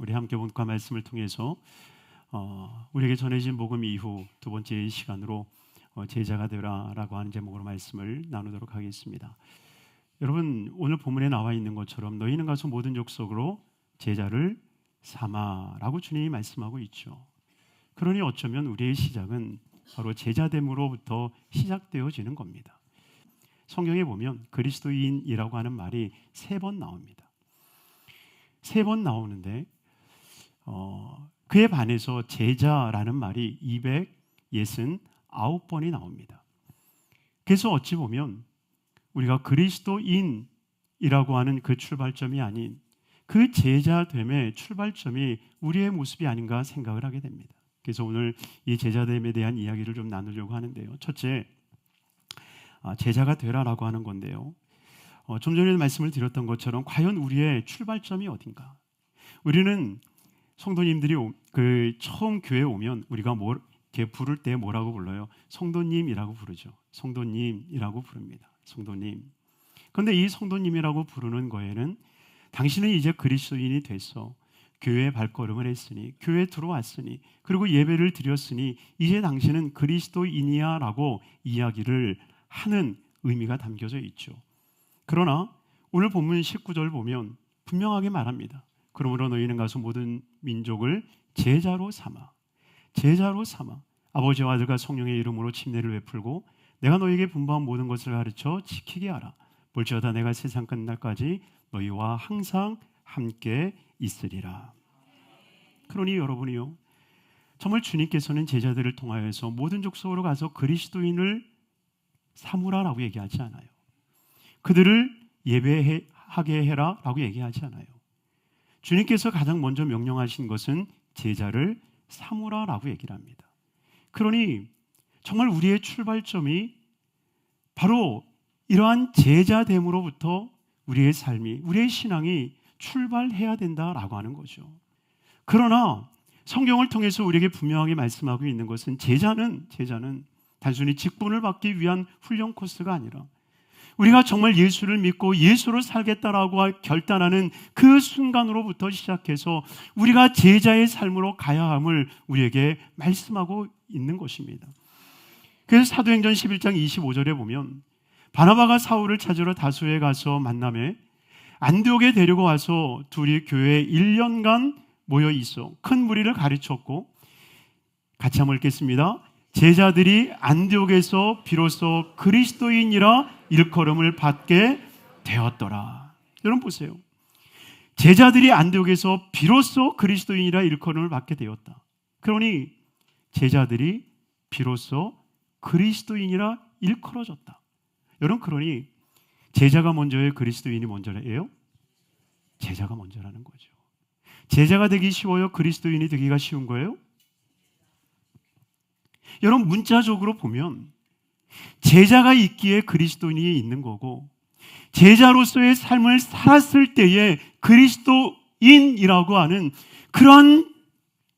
우리 함께 본과 말씀을 통해서 우리에게 전해진 복음 이후 두 번째 시간으로 제자가 되라라고 하는 제목으로 말씀을 나누도록 하겠습니다. 여러분, 오늘 본문에 나와 있는 것처럼 너희는 가서 모든 족속으로 제자를 삼아라고 주님이 말씀하고 있죠. 그러니 어쩌면 우리의 시작은 바로 제자됨으로부터 시작되어지는 겁니다. 성경에 보면 그리스도인이라고 하는 말이 3번 나옵니다. 3번 나오는데 그에 반해서 제자라는 말이 269번이 나옵니다. 그래서 어찌 보면 우리가 그리스도인이라고 하는 그 출발점이 아닌 그 제자됨의 출발점이 우리의 모습이 아닌가 생각을 하게 됩니다. 그래서 오늘 이 제자됨에 대한 이야기를 좀 나누려고 하는데요. 첫째, 제자가 되라라고 하는 건데요. 좀 전에 말씀을 드렸던 것처럼 과연 우리의 출발점이 어딘가? 우리는 성도님들이 처음 교회에 오면 우리가 이렇게 부를 때 뭐라고 불러요? 성도님이라고 부르죠. 성도님이라고 부릅니다. 성도님. 그런데 이 성도님이라고 부르는 거에는 당신은 이제 그리스도인이 됐어. 교회에 발걸음을 했으니, 교회에 들어왔으니, 그리고 예배를 드렸으니 이제 당신은 그리스도인이야 라고 이야기를 하는 의미가 담겨져 있죠. 그러나 오늘 본문 19절 보면 분명하게 말합니다. 그러므로 너희는 가서 모든 민족을 제자로 삼아, 제자로 삼아 아버지와 아들과 성령의 이름으로 침례를 베풀고 내가 너희에게 분부한 모든 것을 가르쳐 지키게 하라. 볼지어다 내가 세상 끝날까지 너희와 항상 함께 있으리라. 그러니 여러분이요, 정말 주님께서는 제자들을 통하여서 모든 족속으로 가서 그리스도인을 삼으라라고 얘기하지 않아요. 그들을 예배하게 해라라고 얘기하지 않아요. 주님께서 가장 먼저 명령하신 것은 제자를 삼으라라고 얘기를 합니다. 그러니 정말 우리의 출발점이 바로 이러한 제자됨으로부터 우리의 삶이, 우리의 신앙이 출발해야 된다라고 하는 거죠. 그러나 성경을 통해서 우리에게 분명하게 말씀하고 있는 것은 제자는 단순히 직분을 받기 위한 훈련 코스가 아니라 우리가 정말 예수를 믿고 예수로 살겠다라고 결단하는 그 순간으로부터 시작해서 우리가 제자의 삶으로 가야 함을 우리에게 말씀하고 있는 것입니다. 그래서 사도행전 11장 25절에 보면 바나바가 사울을 찾으러 다소에 가서 만남에 안디옥에 데리고 와서 둘이 교회에 1년간 모여 있어 큰 무리를 가르쳤고, 같이 한번 읽겠습니다. 제자들이 안디옥에서 비로소 그리스도인이라 일컬음을 받게 되었더라. 여러분 보세요. 제자들이 안디옥에서 비로소 그리스도인이라 일컬음을 받게 되었다. 그러니 제자들이 비로소 그리스도인이라 일컬어졌다. 여러분, 그러니 제자가 먼저예요? 그리스도인이 먼저예요? 제자가 먼저라는 거죠. 제자가 되기 쉬워요? 그리스도인이 되기가 쉬운 거예요? 여러분, 문자적으로 보면 제자가 있기에 그리스도인이 있는 거고, 제자로서의 삶을 살았을 때에 그리스도인이라고 하는 그런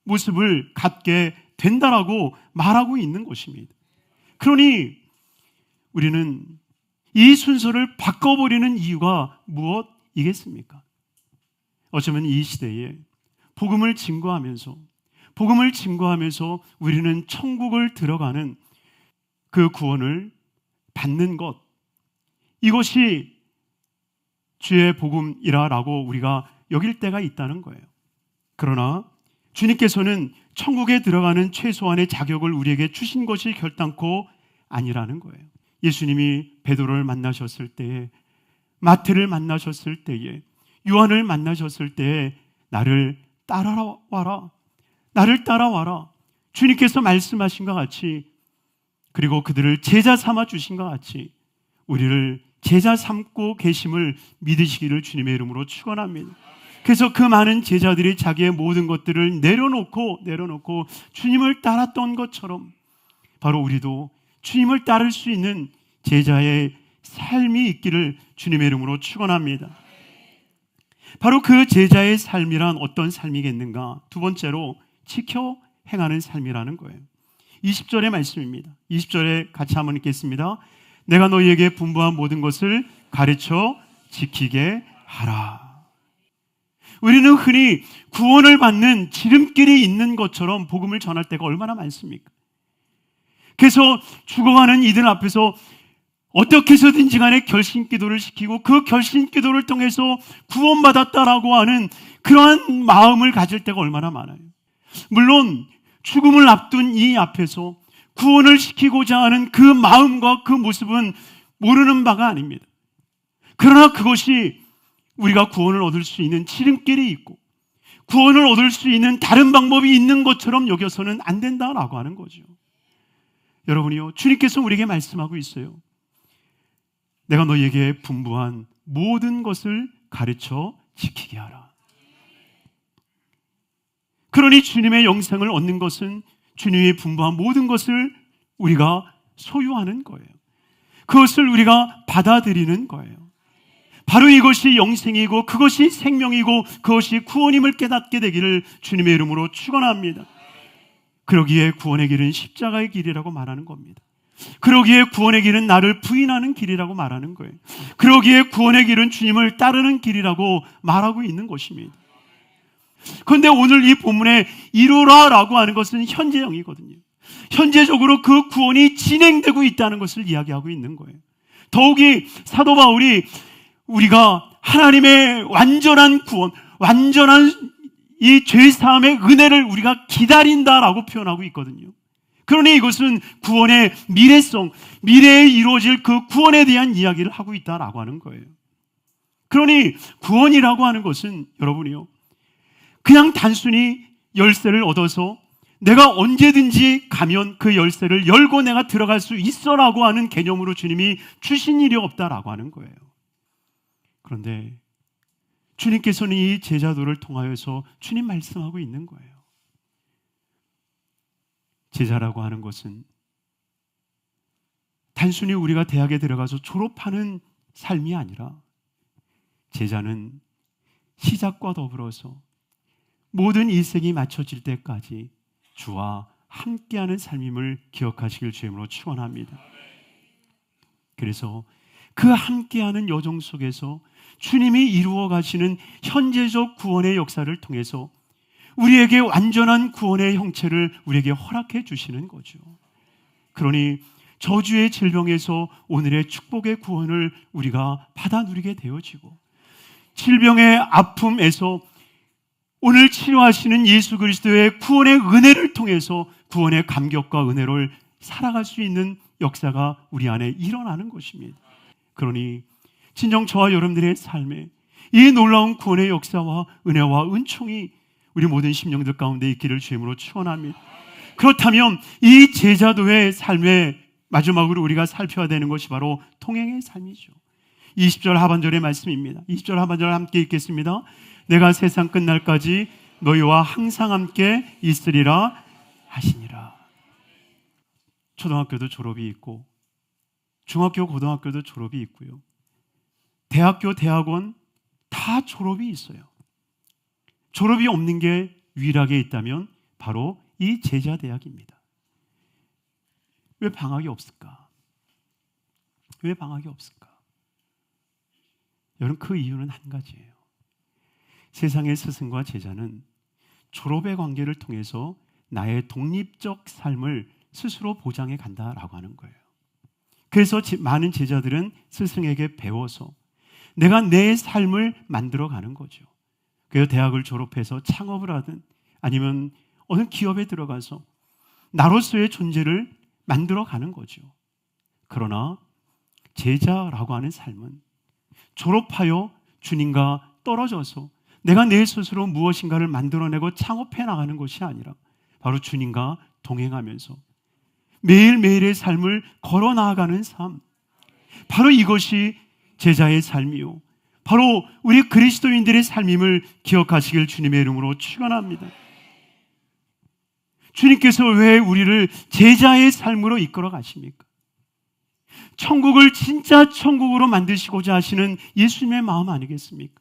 모습을 갖게 된다라고 말하고 있는 것입니다. 그러니 우리는 이 순서를 바꿔버리는 이유가 무엇이겠습니까? 어쩌면 이 시대에 복음을 증거하면서 우리는 천국을 들어가는 그 구원을 받는 것, 이것이 주의 복음이라고 우리가 여길 때가 있다는 거예요. 그러나 주님께서는 천국에 들어가는 최소한의 자격을 우리에게 주신 것이 결단코 아니라는 거예요. 예수님이 베드로를 만나셨을 때에, 마태를 만나셨을 때에, 요한을 만나셨을 때에 나를 따라와라, 나를 따라와라, 주님께서 말씀하신 것 같이, 그리고 그들을 제자 삼아 주신 것 같이 우리를 제자 삼고 계심을 믿으시기를 주님의 이름으로 축원합니다. 그래서 그 많은 제자들이 자기의 모든 것들을 내려놓고 주님을 따랐던 것처럼 바로 우리도 주님을 따를 수 있는 제자의 삶이 있기를 주님의 이름으로 축원합니다. 바로 그 제자의 삶이란 어떤 삶이겠는가? 두 번째로 지켜 행하는 삶이라는 거예요. 20절의 말씀입니다. 20절에 같이 한번 읽겠습니다. 내가 너희에게 분부한 모든 것을 가르쳐 지키게 하라. 우리는 흔히 구원을 받는 지름길이 있는 것처럼 복음을 전할 때가 얼마나 많습니까? 그래서 죽어가는 이들 앞에서 어떻게 해서든지 간에 결심 기도를 시키고 그 결심 기도를 통해서 구원받았다라고 하는 그러한 마음을 가질 때가 얼마나 많아요. 물론 죽음을 앞둔 이 앞에서 구원을 시키고자 하는 그 마음과 그 모습은 모르는 바가 아닙니다. 그러나 그것이 우리가 구원을 얻을 수 있는 지름길이 있고 구원을 얻을 수 있는 다른 방법이 있는 것처럼 여겨서는 안 된다라고 하는 거죠. 여러분이요, 주님께서 우리에게 말씀하고 있어요. 내가 너희에게 분부한 모든 것을 가르쳐 지키게 하라. 그러니 주님의 영생을 얻는 것은 주님이 분부한 모든 것을 우리가 소유하는 거예요. 그것을 우리가 받아들이는 거예요. 바로 이것이 영생이고 그것이 생명이고 그것이 구원임을 깨닫게 되기를 주님의 이름으로 축원합니다. 그러기에 구원의 길은 십자가의 길이라고 말하는 겁니다. 그러기에 구원의 길은 나를 부인하는 길이라고 말하는 거예요. 그러기에 구원의 길은 주님을 따르는 길이라고 말하고 있는 것입니다. 그런데 오늘 이 본문에 이루라라고 하는 것은 현재형이거든요. 현재적으로 그 구원이 진행되고 있다는 것을 이야기하고 있는 거예요. 더욱이 사도 바울이 우리가 하나님의 완전한 구원, 완전한 이 죄사함의 은혜를 우리가 기다린다라고 표현하고 있거든요. 그러니 이것은 구원의 미래성, 미래에 이루어질 그 구원에 대한 이야기를 하고 있다라고 하는 거예요. 그러니 구원이라고 하는 것은 여러분이요, 그냥 단순히 열쇠를 얻어서 내가 언제든지 가면 그 열쇠를 열고 내가 들어갈 수 있어라고 하는 개념으로 주님이 주신 일이 없다라고 하는 거예요. 그런데 주님께서는 이 제자도를 통하여서 주님 말씀하고 있는 거예요. 제자라고 하는 것은 단순히 우리가 대학에 들어가서 졸업하는 삶이 아니라 제자는 시작과 더불어서 모든 일생이 마쳐질 때까지 주와 함께하는 삶임을 기억하시길 주임으로 축원합니다. 그래서 그 함께하는 여정 속에서 주님이 이루어 가시는 현재적 구원의 역사를 통해서 우리에게 완전한 구원의 형체를 우리에게 허락해 주시는 거죠. 그러니 저주의 질병에서 오늘의 축복의 구원을 우리가 받아 누리게 되어지고, 질병의 아픔에서 오늘 치료하시는 예수 그리스도의 구원의 은혜를 통해서 구원의 감격과 은혜를 살아갈 수 있는 역사가 우리 안에 일어나는 것입니다. 그러니 진정 저와 여러분들의 삶에 이 놀라운 구원의 역사와 은혜와 은총이 우리 모든 심령들 가운데 있기를 주임으로 축원합니다. 그렇다면 이 제자도의 삶의 마지막으로 우리가 살펴야 되는 것이 바로 통행의 삶이죠. 20절 하반절의 말씀입니다. 20절 하반절 함께 읽겠습니다. 내가 세상 끝날까지 너희와 항상 함께 있으리라 하시니라. 초등학교도 졸업이 있고 중학교, 고등학교도 졸업이 있고요. 대학교, 대학원 다 졸업이 있어요. 졸업이 없는 게 유일하게 있다면 바로 이 제자대학입니다. 왜 방학이 없을까? 왜 방학이 없을까? 여러분, 그 이유는 한 가지예요. 세상의 스승과 제자는 졸업의 관계를 통해서 나의 독립적 삶을 스스로 보장해 간다라고 하는 거예요. 그래서 많은 제자들은 스승에게 배워서 내가 내 삶을 만들어가는 거죠. 그래서 대학을 졸업해서 창업을 하든 아니면 어느 기업에 들어가서 나로서의 존재를 만들어가는 거죠. 그러나 제자라고 하는 삶은 졸업하여 주님과 떨어져서 내가 내 스스로 무엇인가를 만들어내고 창업해 나가는 것이 아니라 바로 주님과 동행하면서 매일매일의 삶을 걸어 나아가는 삶, 바로 이것이 제자의 삶이요, 바로 우리 그리스도인들의 삶임을 기억하시길 주님의 이름으로 축원합니다. 주님께서 왜 우리를 제자의 삶으로 이끌어 가십니까? 천국을 진짜 천국으로 만드시고자 하시는 예수님의 마음 아니겠습니까?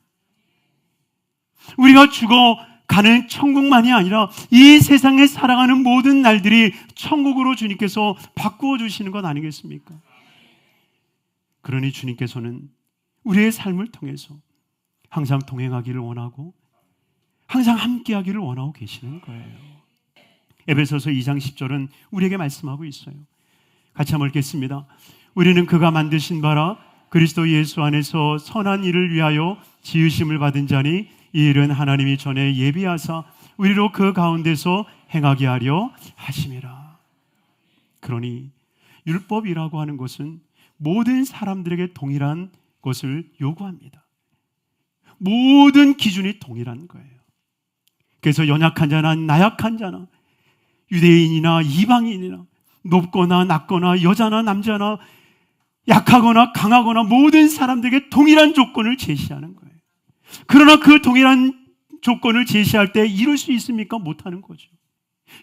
우리가 죽어가는 천국만이 아니라 이 세상에 살아가는 모든 날들이 천국으로 주님께서 바꾸어 주시는 것 아니겠습니까? 그러니 주님께서는 우리의 삶을 통해서 항상 동행하기를 원하고 항상 함께하기를 원하고 계시는 거예요. 에베소서 2장 10절은 우리에게 말씀하고 있어요. 같이 한번 읽겠습니다. 우리는 그가 만드신 바라 그리스도 예수 안에서 선한 일을 위하여 지으심을 받은 자니 이 일은 하나님이 전에 예비하사 우리로 그 가운데서 행하게 하려 하심이라. 그러니 율법이라고 하는 것은 모든 사람들에게 동일한 것을 요구합니다. 모든 기준이 동일한 거예요. 그래서 연약한 자나 나약한 자나 유대인이나 이방인이나 높거나 낮거나 여자나 남자나 약하거나 강하거나 모든 사람들에게 동일한 조건을 제시하는 거예요. 그러나 그 동일한 조건을 제시할 때 이룰 수 있습니까? 못하는 거죠.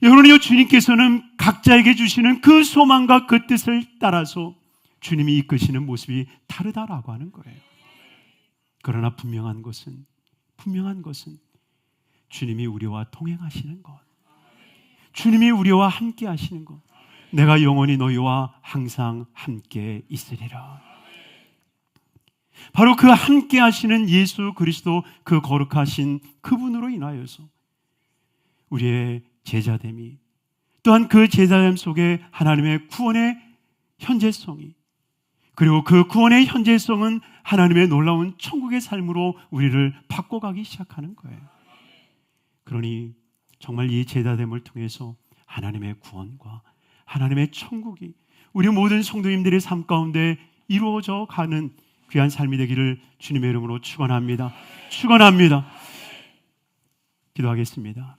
여러분이요, 주님께서는 각자에게 주시는 그 소망과 그 뜻을 따라서 주님이 이끄시는 모습이 다르다라고 하는 거예요. 그러나 분명한 것은 주님이 우리와 동행하시는 것, 주님이 우리와 함께 하시는 것, 내가 영원히 너희와 항상 함께 있으리라. 바로 그 함께 하시는 예수 그리스도, 그 거룩하신 그분으로 인하여서 우리의 제자됨이, 또한 그 제자됨 속에 하나님의 구원의 현재성이, 그리고 그 구원의 현재성은 하나님의 놀라운 천국의 삶으로 우리를 바꿔가기 시작하는 거예요. 그러니 정말 이 제자됨을 통해서 하나님의 구원과 하나님의 천국이 우리 모든 성도님들의 삶 가운데 이루어져 가는 귀한 삶이 되기를 주님의 이름으로 축원합니다. 기도하겠습니다.